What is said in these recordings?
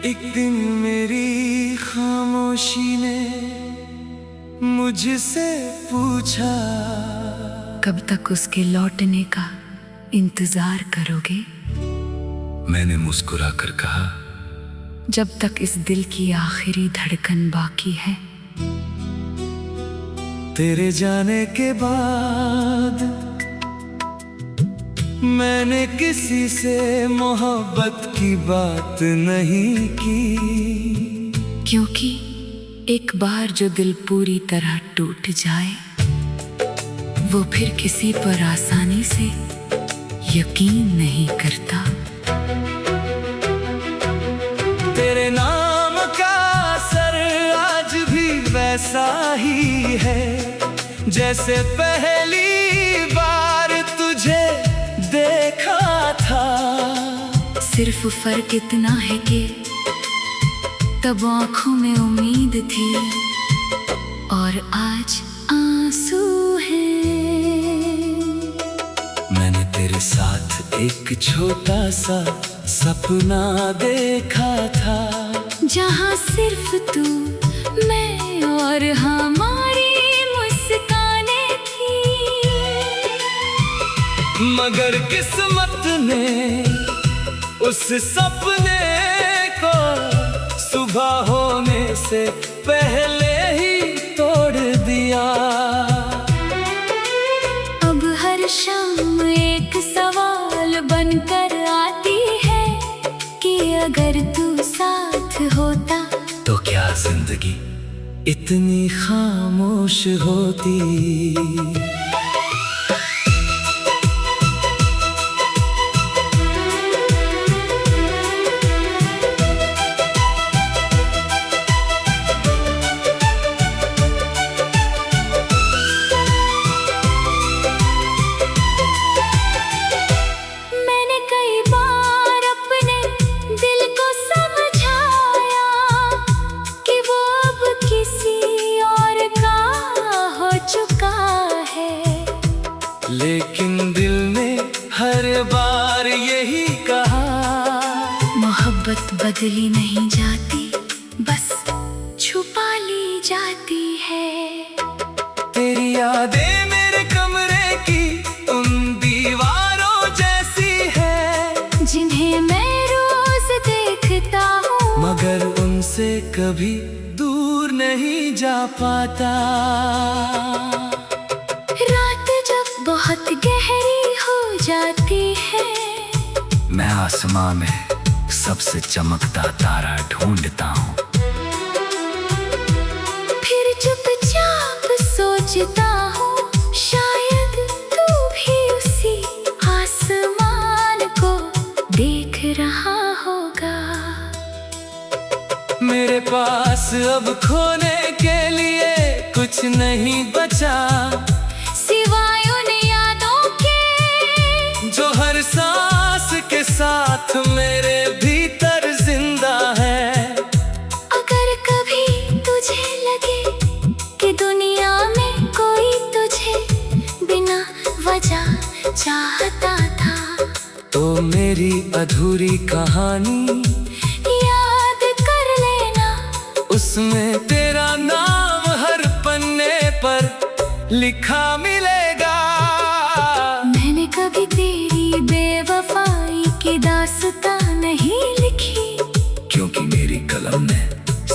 एक दिन मेरी खामोशी ने मुझसे पूछा, कब तक उसके लौटने का इंतजार करोगे? मैंने मुस्कुराकर कहा, जब तक इस दिल की आखिरी धड़कन बाकी है। तेरे जाने के बाद मैंने किसी से मोहब्बत की बात नहीं की, क्योंकि एक बार जो दिल पूरी तरह टूट जाए वो फिर किसी पर आसानी से यकीन नहीं करता। तेरे नाम का असर आज भी वैसा ही है, जैसे पहली बार तुझे देखा था। सिर्फ फर्क इतना है कि तब आंखों में उम्मीद थी और आज आंसू हैं। मैंने तेरे साथ एक छोटा सा सपना देखा था, जहां सिर्फ तू, मैं और हमारी मुस्कानें थी। मगर किस्मत ने उस सपने को सुबह होने से पहले ही तोड़ दिया। अब हर शाम एक सवाल बनकर आती है कि अगर तू साथ होता तो क्या जिंदगी इतनी खामोश होती। लेकिन दिल ने हर बार यही कहा, मोहब्बत बदली नहीं जाती, बस छुपा ली जाती है। तेरी यादें मेरे कमरे की उन दीवारों जैसी है, जिन्हें मैं रोज देखता हूँ मगर उनसे कभी दूर नहीं जा पाता। बहुत गहरी हो जाती है, मैं आसमां में सबसे चमकता तारा ढूंढता हूँ। फिर चुपचाप सोचता हूँ, शायद तू भी उसी आसमान को देख रहा होगा। मेरे पास अब खोने के लिए कुछ नहीं बचा, सिवाय जो हर सांस के साथ मेरे भीतर जिंदा है। अगर कभी तुझे लगे कि दुनिया में कोई तुझे बिना वजह चाहता था, तो मेरी अधूरी कहानी याद कर लेना, उसमें तेरा नाम हर पन्ने पर लिखा मिलेगा। मैंने कभी तेरी बेवफाई की दास्तां नहीं लिखी, क्योंकि मेरी कलम ने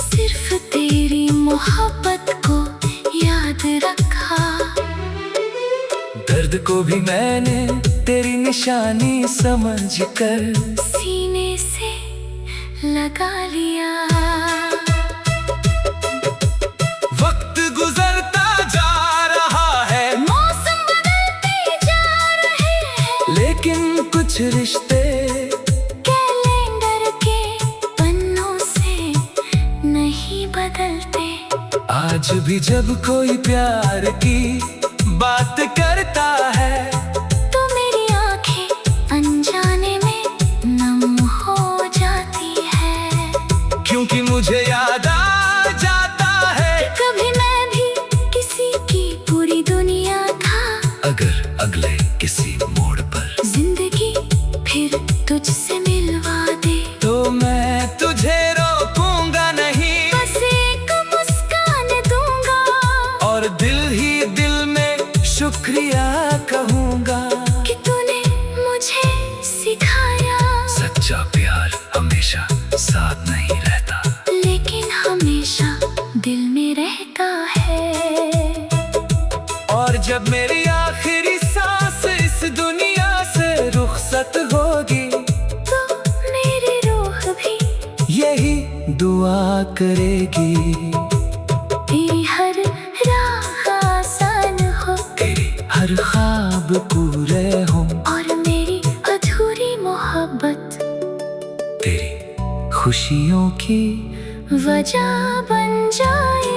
सिर्फ तेरी मोहब्बत को याद रखा। दर्द को भी मैंने तेरी निशानी समझकर सीने से लगा लिया। वक्त गुजरता जा रहा है, मौसम बदलते जा रहे हैं, लेकिन कुछ रिश्ते कैलेंडर के पन्नों से नहीं बदलते। आज भी जब कोई प्यार की बात करता है, तो मेरी आंखें अनजाने में नम हो जाती है, क्योंकि मुझे याद आ जाता है कभी मैं भी किसी की पूरी दुनिया था। अगर अगले किसी मोड़ पर जिंदगी फिर तुझसे मिलवा दे, तो मैं तुझे शुक्रिया कहूँगा कि तूने मुझे सिखाया। सच्चा प्यार हमेशा साथ नहीं रहता, लेकिन हमेशा दिल में रहता है। और जब मेरी आखिरी सांस इस दुनिया से रुखसत होगी, तो मेरी रूह भी यही दुआ करेगी। तेरी हर राह आसान हो, तेरी हर ख्वाब पूरे हों, और मेरी अधूरी मोहब्बत तेरी खुशियों की वजह बन जाए।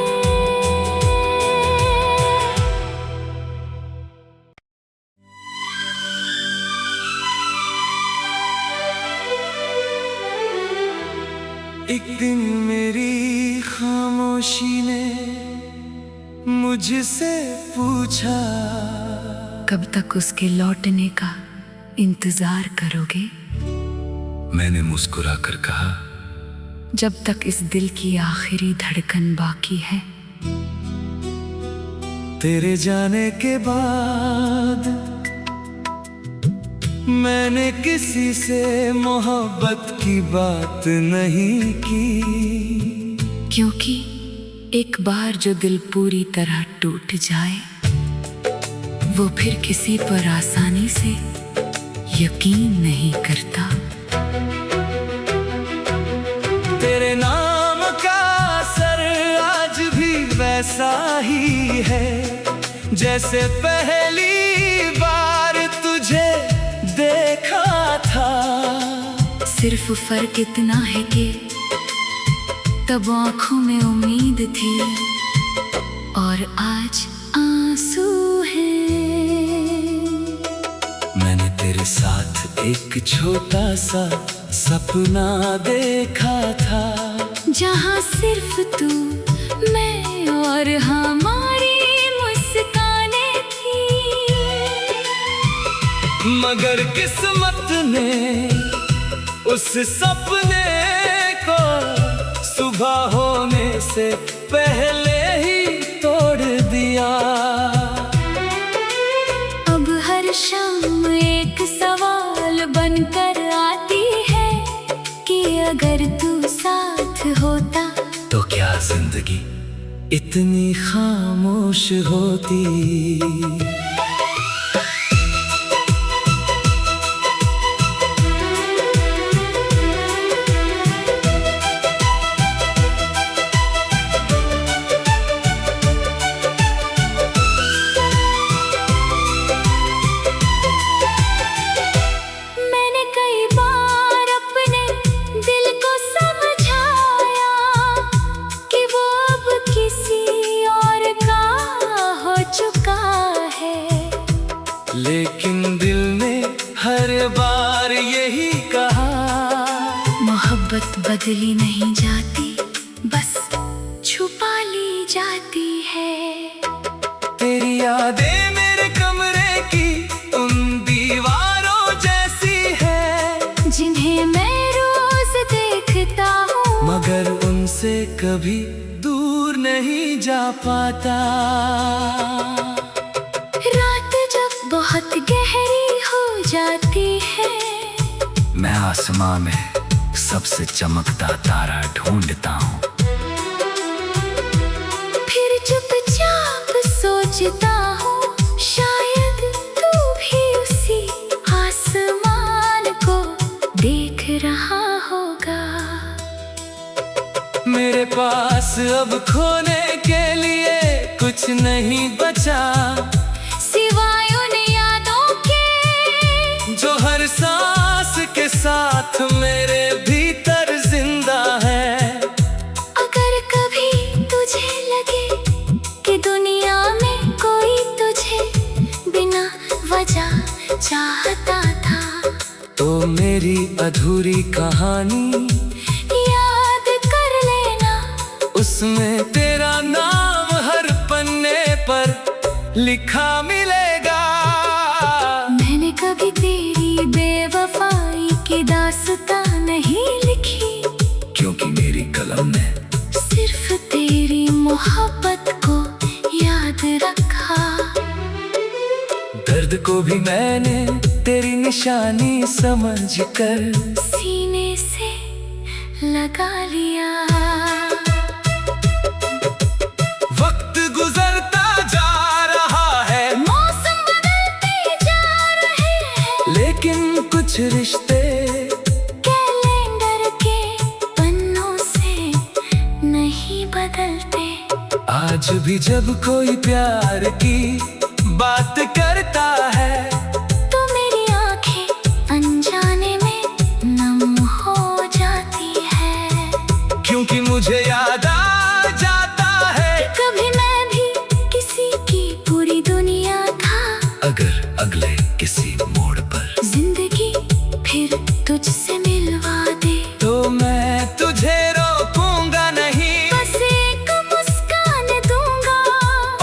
एक दिन मेरी खामोशी ने मुझसे पूछा, कब तक उसके लौटने का इंतजार करोगे? मैंने मुस्कुरा कर कहा, जब तक इस दिल की आखिरी धड़कन बाकी है। तेरे जाने के बाद मैंने किसी से मोहब्बत की बात नहीं की, क्योंकि एक बार जो दिल पूरी तरह टूट जाए, वो फिर किसी पर आसानी से यकीन नहीं करता। तेरे नाम का असर आज भी वैसा ही है, जैसे पहली बार तुझे देखा था। सिर्फ फर्क इतना है कि तब आंखों में उम्मीद थी, और आज आंसू हैं। मैंने तेरे साथ एक छोटा सा सपना देखा था, जहाँ सिर्फ तू, मैं और हमारी मुस्कानें थी। मगर किस्मत ने उस सपने को सुबह होने से पहले ही तोड़ दिया। अब हर शाम एक सवाल बनकर आती है कि अगर तू साथ होता, तो क्या जिंदगी इतनी खामोश होती। लेकिन दिल ने हर बार यही कहा, मोहब्बत बदली नहीं जाती, बस छुपा ली जाती है। तेरी यादें मेरे कमरे की उन दीवारों जैसी है, जिन्हें मैं रोज देखता हूँ, मगर उनसे कभी दूर नहीं जा पाता। रात जब बहुत गहरी हो जाती है, मैं आसमां में सबसे चमकता तारा ढूंढता हूँ। फिर चुपचाप सोचता हूँ, शायद तू भी उसी आसमान को देख रहा होगा। मेरे पास अब खोने के लिए कुछ नहीं बचा, सिवाय उन यादों के जो हर सांस के साथ मेरे भीतर जिंदा है। अगर कभी तुझे लगे कि दुनिया में कोई तुझे बिना वजह चाहता था, तो मेरी अधूरी कहानी याद कर लेना, उसमें तेरा नाम हर पन्ने पर लिखा मिलेगा। मैंने कभी तेरी बेवफाई की दास्तां नहीं लिखी, क्योंकि मेरी कलम ने सिर्फ तेरी मोहब्बत को याद रखा। दर्द को भी मैंने तेरी निशानी समझकर सीने से लगा लिया। वक्त गुजरता जा रहा है, मौसम बदलते जा रहे हैं, लेकिन कुछ रिश्ते कैलेंडर के पन्नों से नहीं बदलते। आज भी जब कोई प्यार की बात करता है तो मेरी आंखें अनजाने में नम हो जाती है, क्योंकि मुझे याद आ जाता है कभी मैं भी किसी की पूरी दुनिया था। अगर अगले किसी मोड़ पर जिंदगी फिर तुझसे मिलवा दे तो मैं तुझे रोकूंगा नहीं, बस एक मुस्कान दूंगा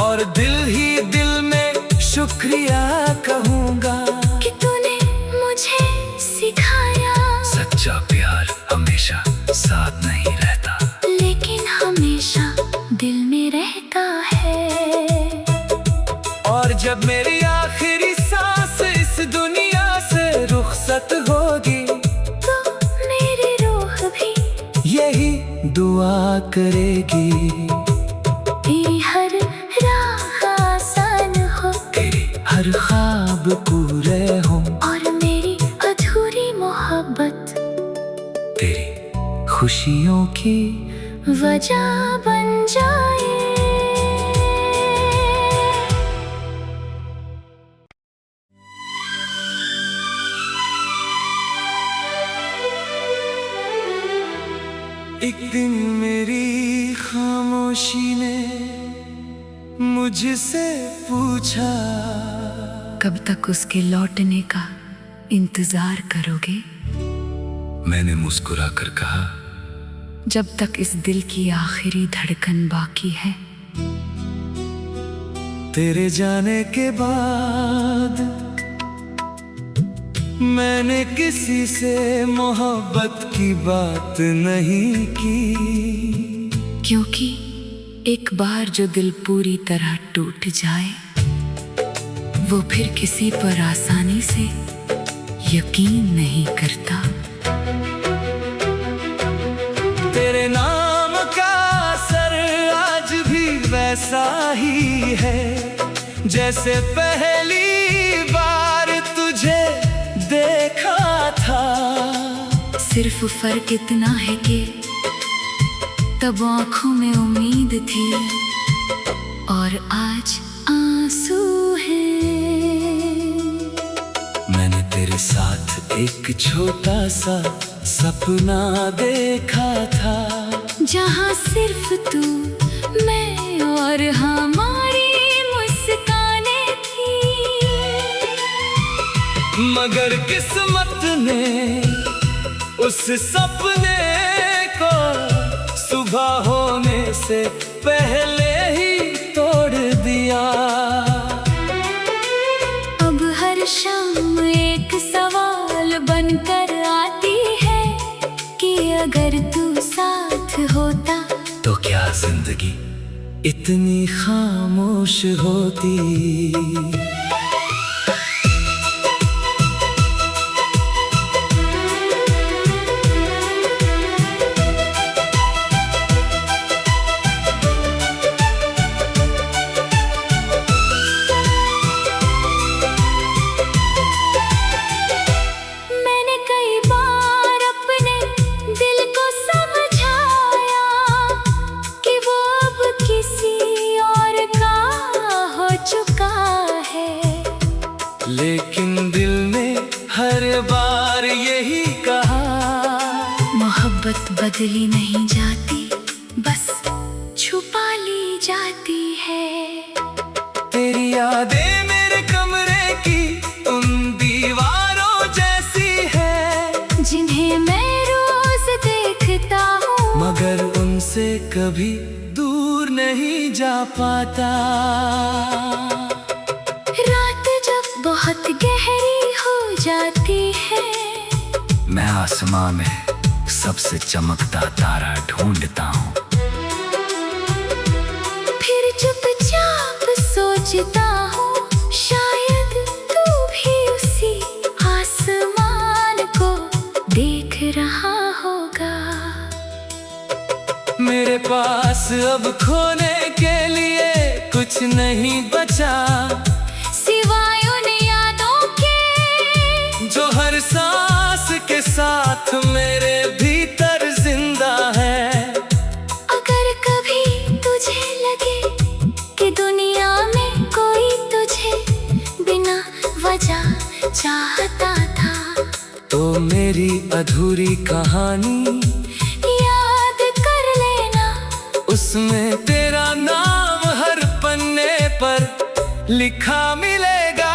और दिल ही दिल में शुक्रिया कहूँगा कि तूने मुझे सिखाया। सच्चा प्यार हमेशा साथ नहीं रहता, लेकिन हमेशा दिल में रहता है। और जब मेरी आखिरी सांस इस दुनिया से रुखसत होगी तो मेरी रूह भी यही दुआ करेगी। तेरी हर राह आसान हो, तेरे हर ख्वाब पूरे हों, और मेरी अधूरी मोहब्बत तेरी खुशियों की वजह बन जाए। एक दिन मेरी खामोशी ने मुझसे पूछा, कब तक उसके लौटने का इंतजार करोगे? मैंने मुस्कुरा कर कहा, जब तक इस दिल की आखिरी धड़कन बाकी है। तेरे जाने के बाद मैंने किसी से मोहब्बत की बात नहीं की, क्योंकि एक बार जो दिल पूरी तरह टूट जाए वो फिर किसी पर आसानी से यकीन नहीं करता। तेरे नाम का असर आज भी वैसा ही है, जैसे पहली बार तुझे देखा था। सिर्फ फर्क इतना है कि तब आंखों में उम्मीद थी और आज आंसू हैं। मैंने तेरे साथ एक छोटा सा सपना देखा था, जहाँ सिर्फ तू, मैं और हमारी मुस्कानें थी। मगर किस्मत ने उस सपने को सुबह होने से पहले ही तोड़ दिया। अब हर शाम एक सवाल बनकर आती है कि अगर तू साथ होता तो क्या जिंदगी इतनी खामोश होती। लेकिन दिल ने हर बार यही कहा, मोहब्बत बदली नहीं जाती, बस छुपा ली जाती है। तेरी यादें मेरे कमरे की उन दीवारों जैसी है, जिन्हें मैं रोज देखता हूँ, मगर उनसे कभी दूर नहीं जा पाता। बहुत गहरी हो जाती है, मैं आसमां में सबसे चमकता तारा ढूंढता हूँ, फिर चुपचाप सोचता हूँ शायद अब खोने के लिए कुछ नहीं बचा, सिवाय उन यादों के जो हर सांस के साथ मेरे भीतर जिंदा है। अगर कभी तुझे लगे कि दुनिया में कोई तुझे बिना वजह चाहता था, तो मेरी अधूरी कहानी याद कर लेना, उसमें तेरा नाम हर पन्ने पर लिखा मिलेगा।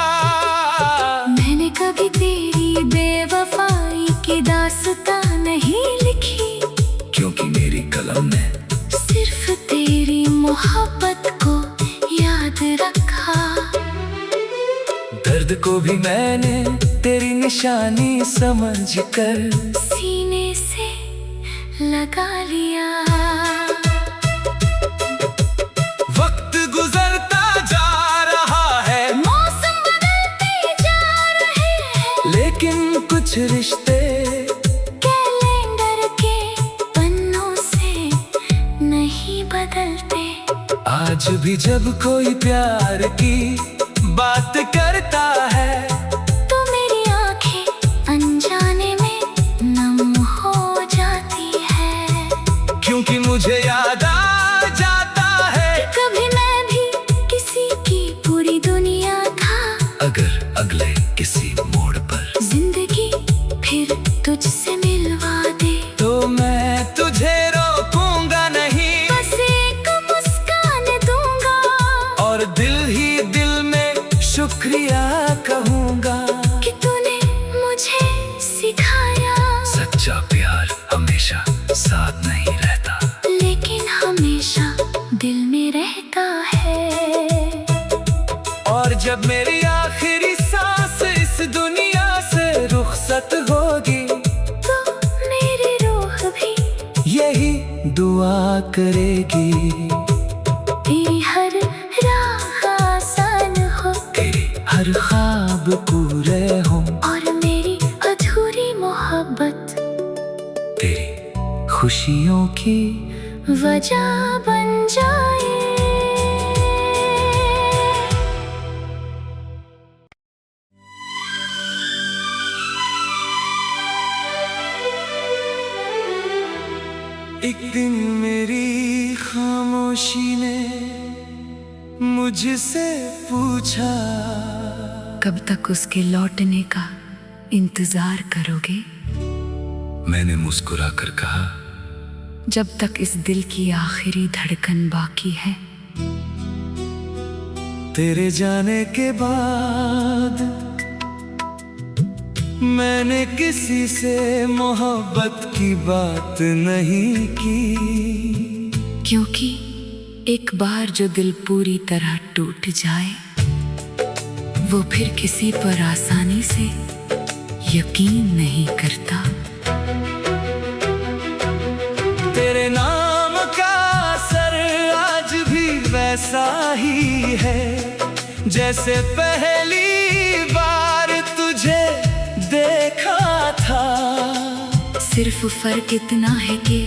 मैंने कभी तेरी बेवफाई की दास्तां नहीं लिखी, क्योंकि मेरी कलम ने सिर्फ तेरी मोहब्बत को याद रखा। दर्द को भी मैंने तेरी निशानी समझकर सीने से लगा लिया। वक्त गुजरता जा रहा है, मौसम बदलते जा रहे हैं, लेकिन कुछ रिश्ते कैलेंडर के पन्नों से नहीं बदलते। आज भी जब कोई प्यार की बात करता है, तो मेरी आंखें अनजाने में नम हो जाती है, क्योंकि मुझे याद आ जाता है कभी मैं भी किसी की पूरी दुनिया था। अगर अगले किसी मोड़ पर जिंदगी फिर तुझसे मिलवा दे, तो मैं तुझे रोकूंगा नहीं, बस एक मुस्कान दूंगा और दिल ही दिल में शुक्रिया कहूंगा कि तूने मुझे सिखाया। सच्चा प्यार हमेशा साथ नहीं रहता, लेकिन हमेशा दिल में रहता है। और जब मेरी आखिरी सांस इस दुनिया से रुखसत होगी, तो मेरी रूह भी यही दुआ करेगी। तेरी हर राह आसान हो, तेरे हर ख्वाब पूरे हों, और मेरी अधूरी मोहब्बत तेरी खुशियों की वजह बन जाए। एक दिन मेरी खामोशी ने मुझसे पूछा, कब तक उसके लौटने का इंतजार करोगे? मैंने मुस्कुरा कर कहा, जब तक इस दिल की आखिरी धड़कन बाकी है। तेरे जाने के बाद मैंने किसी से मोहब्बत की बात नहीं की, क्योंकि एक बार जो दिल पूरी तरह टूट जाए, वो फिर किसी पर आसानी से यकीन नहीं करता। तेरे नाम का असर आज भी वैसा ही है, जैसे पहली बार तुझे देखा था। सिर्फ फर्क इतना है कि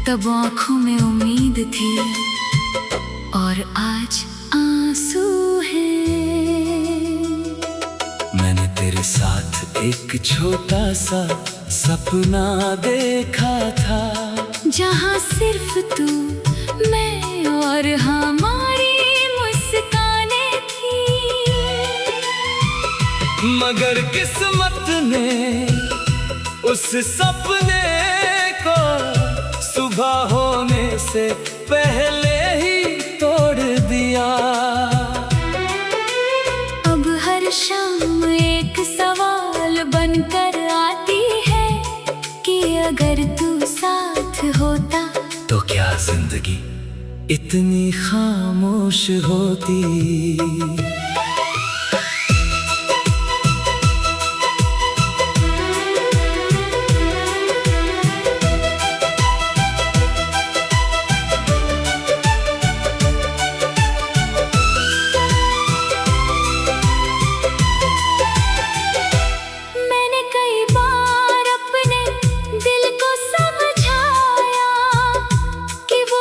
तब आंखों में उम्मीद थी और आज आंसू है। मैंने तेरे साथ एक छोटा सा सपना देखा था, जहां सिर्फ तू, मैं और हमारी मुस्कानें थी। मगर किस्मत ने उस सपने को सुबह होने से पहले ही तोड़ दिया। अब हर शाम एक सवाल बनकर आती है कि अगर तू साथ होता, तो क्या जिंदगी इतनी खामोश होती। कि वो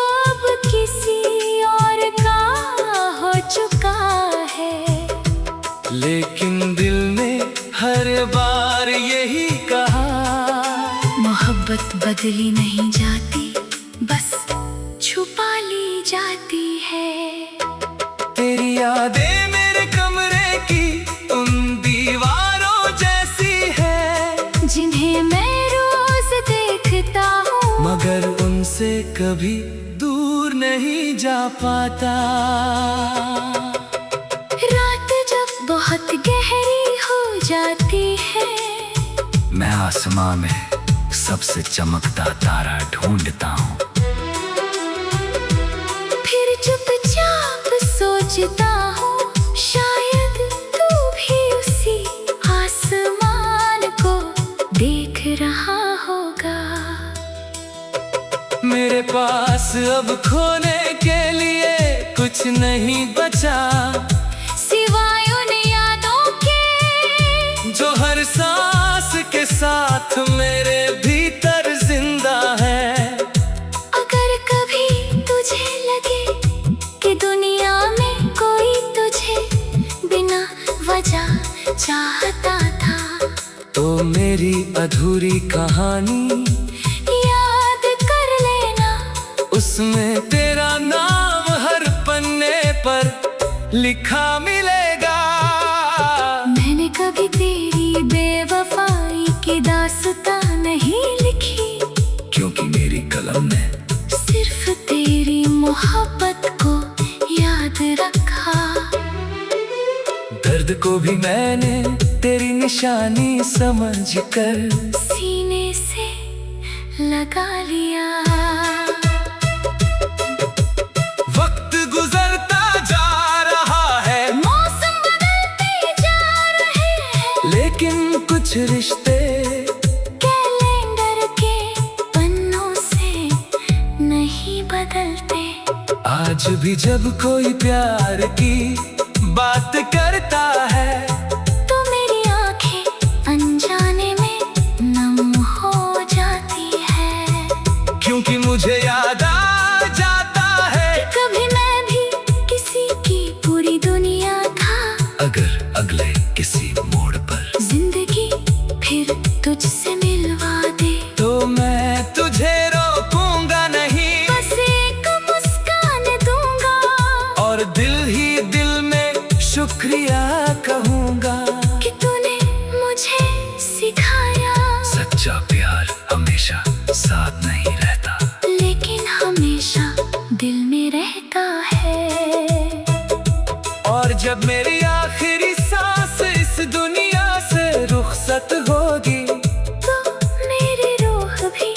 लेकिन दिल ने हर बार यही कहा, मोहब्बत बदली नहीं जाती, बस छुपा ली जाती है। तेरी यादें मेरे कमरे की उन दीवारों जैसी है, जिन्हें मैं रोज देखता हूँ, मगर उनसे कभी दूर नहीं जा पाता। रात जब बहुत गहरी हो जाती है, मैं आसमां में सबसे चमकता तारा ढूंढता हूँ, फिर चुपचाप सोचता हूँ, शायद तू भी उसी आसमान को देख रहा होगा। मेरे पास अब खोने के लिए कुछ नहीं बचा, सिवाय उन यादों के जो हर सांस के साथ मेरे भीतर जिंदा है। अगर कभी तुझे लगे कि दुनिया में कोई तुझे बिना वजह चाहता था, तो मेरी अधूरी कहानी याद कर लेना, उसमें तेरा नाम हर पन्ने पर लिखा मिलेगा। मैंने कभी तेरी बेवफाई की दास्तां नहीं लिखी, क्योंकि मेरी कलम ने सिर्फ तेरी मोहब्बत को याद रखा। दर्द को भी मैंने तेरी निशानी समझकर सीने से लगा लिया। वक्त गुजरता जा रहा है, मौसम बदलते जा रहे हैं, लेकिन कुछ रिश्ते कैलेंडर के पन्नों से नहीं बदलते। आज भी जब कोई प्यार की बात करता है, तो मेरी आंखें अनजाने में नम हो जाती है, क्योंकि मुझे याद आ जाता है कभी मैं भी किसी की पूरी दुनिया था। अगर अगले किसी मोड़ पर जिंदगी फिर तुझसे मिलवा दे, तो मैं तुझे रोकूंगा नहीं, बस एक मुस्कान दूंगा और दिल ही दिल में शुक्रिया कहूँगा कि तूने मुझे सिखाया। सच्चा प्यार हमेशा साथ नहीं रहता, लेकिन हमेशा दिल में रहता है। और जब मेरी आखिरी सांस इस दुनिया से रुखसत होगी, तो मेरी रूह भी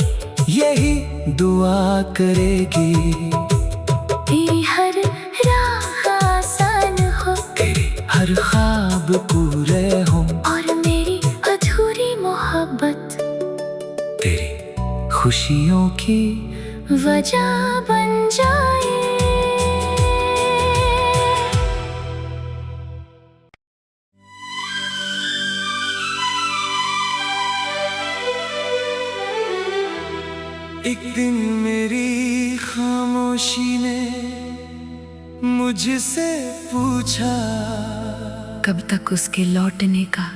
यही दुआ करेगी। तेरी हर राह आसान हो, तेरे हर ख्वाब पूरे हों, और मेरी अधूरी मोहब्बत तेरी खुशियों की वजह बन जाए। एक दिन मेरी खामोशी ने मुझसे पूछा, कब तक उसके लौटने का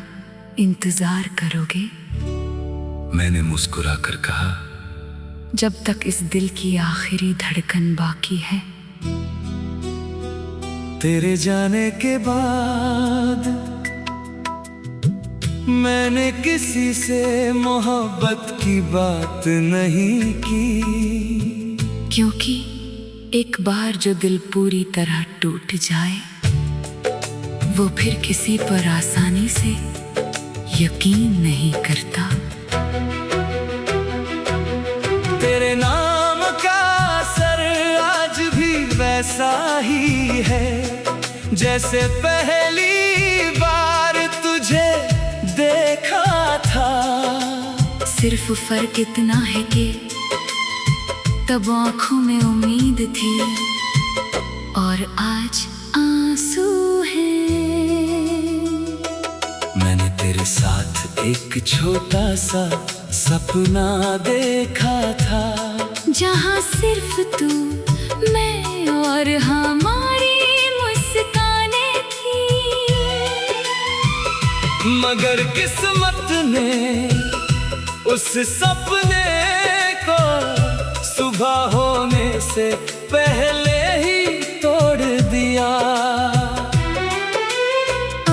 इंतजार करोगे? मैंने मुस्कुरा कर कहा, जब तक इस दिल की आखिरी धड़कन बाकी है। तेरे जाने के बाद मैंने किसी से मोहब्बत की बात नहीं की, क्योंकि एक बार जो दिल पूरी तरह टूट जाए, वो फिर किसी पर आसानी से यकीन नहीं करता। तेरे नाम का असर आज भी वैसा ही है, जैसे पहली बार तुझे देखा था। सिर्फ फर्क इतना है कि तब आंखों में उम्मीद थी और आज आंसू हैं। मैंने तेरे साथ एक छोटा सा सपना देखा था, जहाँ सिर्फ तू, मैं और हमारी मुस्कानें थी। मगर किस्मत ने उस सपने को सुबह होने से पहले ही तोड़ दिया।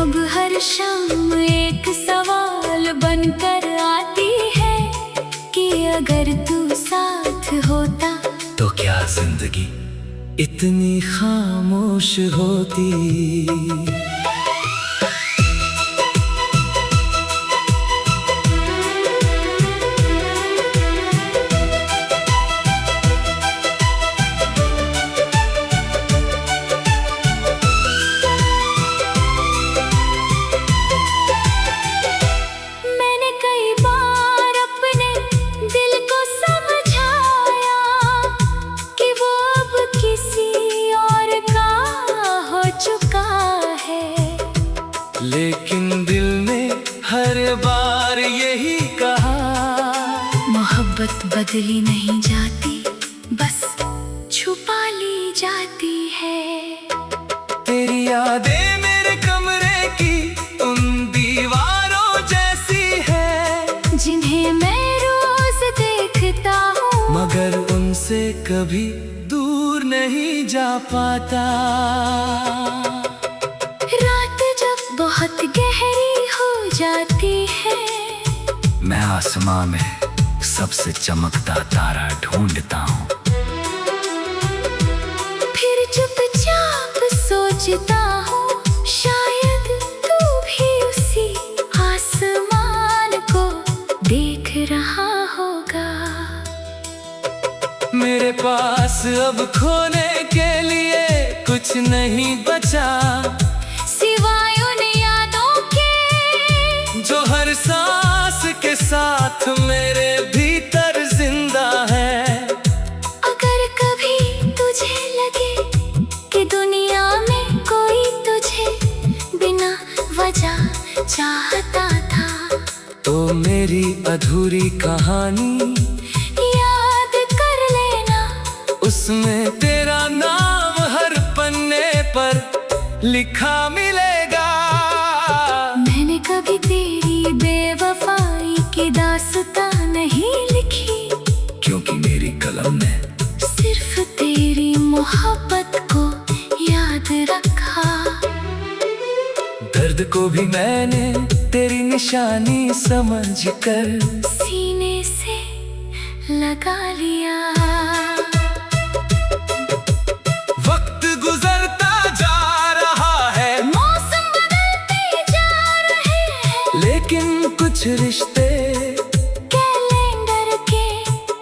अब हर शाम एक सवाल बनकर आती है कि अगर तू साथ होता तो क्या जिंदगी इतनी खामोश होती। मैंने कई बार अपने दिल को समझाया कि वो अब किसी और का हो चुका है, लेकिन दिल ने हर बार यही कहा, मोहब्बत बदली नहीं जाती, बस छुपा ली जाती है। तेरी यादें मेरे कमरे की उन दीवारों जैसी है, जिन्हें मैं रोज देखता हूँ मगर उनसे कभी दूर नहीं जा पाता। रात जब बहुत गहरी हो जाती है, मैं आसमां में सबसे चमकता तारा ढूंढता हूँ, फिर चुपचाप सोचता हूँ शायद तू भी उसी आसमान को देख रहा होगा। मेरे पास अब खोने के लिए कुछ नहीं बचा, सिवाय उन यादों के जो हर सांस के साथ मेरे भीतर जिंदा है। अगर कभी तुझे लगे कि दुनिया में कोई तुझे बिना वजह चाहता था, तो मेरी अधूरी कहानी याद कर लेना, उसमें तेरा नाम हर पन्ने पर लिखा मिलेगा। मैंने कभी तेरी बेवफाई की दास्तां नहीं लिखी, क्योंकि मेरी कलम ने सिर्फ तेरी मोहब्बत को याद रखा। दर्द को भी मैंने तेरी निशानी समझकर सीने से लगा लिया। वक्त गुजरता जा रहा है, मौसम बदलते जा रहे हैं, लेकिन कुछ रिश्ते कैलेंडर के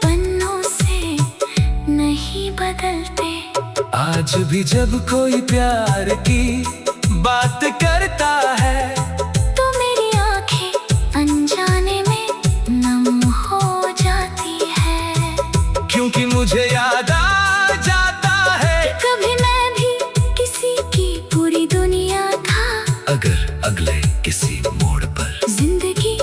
पन्नों से नहीं बदलते। आज भी जब कोई प्यार की बात करता है, तो मेरी आंखें अनजाने में नम हो जाती है, क्योंकि मुझे याद आ जाता है कभी मैं भी किसी की पूरी दुनिया था। अगर अगले किसी मोड़ पर जिंदगी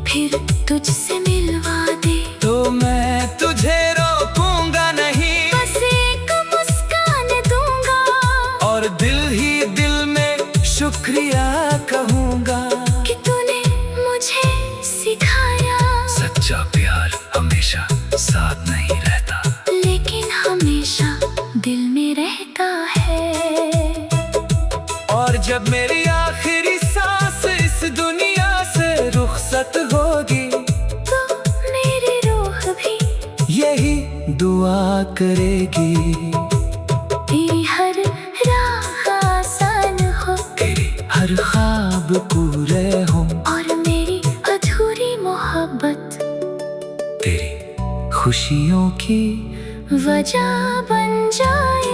फिर तुझसे मिलवा दे, तो मैं तुझे रोकूंगा नहीं, बस एक मुस्कान दूंगा और दिल ही दिल में शुक्रिया कहूँगा कि तूने मुझे सिखाया। सच्चा प्यार हमेशा साथ नहीं रहता, लेकिन हमेशा दिल में रहता है। और जब मेरी आखिरी सांस इस दुनिया से रुखसत होगी, तो मेरी रूह भी यही दुआ करेगी। तेरी हर राह आसान हो, तेरे हर ख्वाब पूरे हों, और मेरी अधूरी मोहब्बत तेरी खुशियों की वजह बन जाए।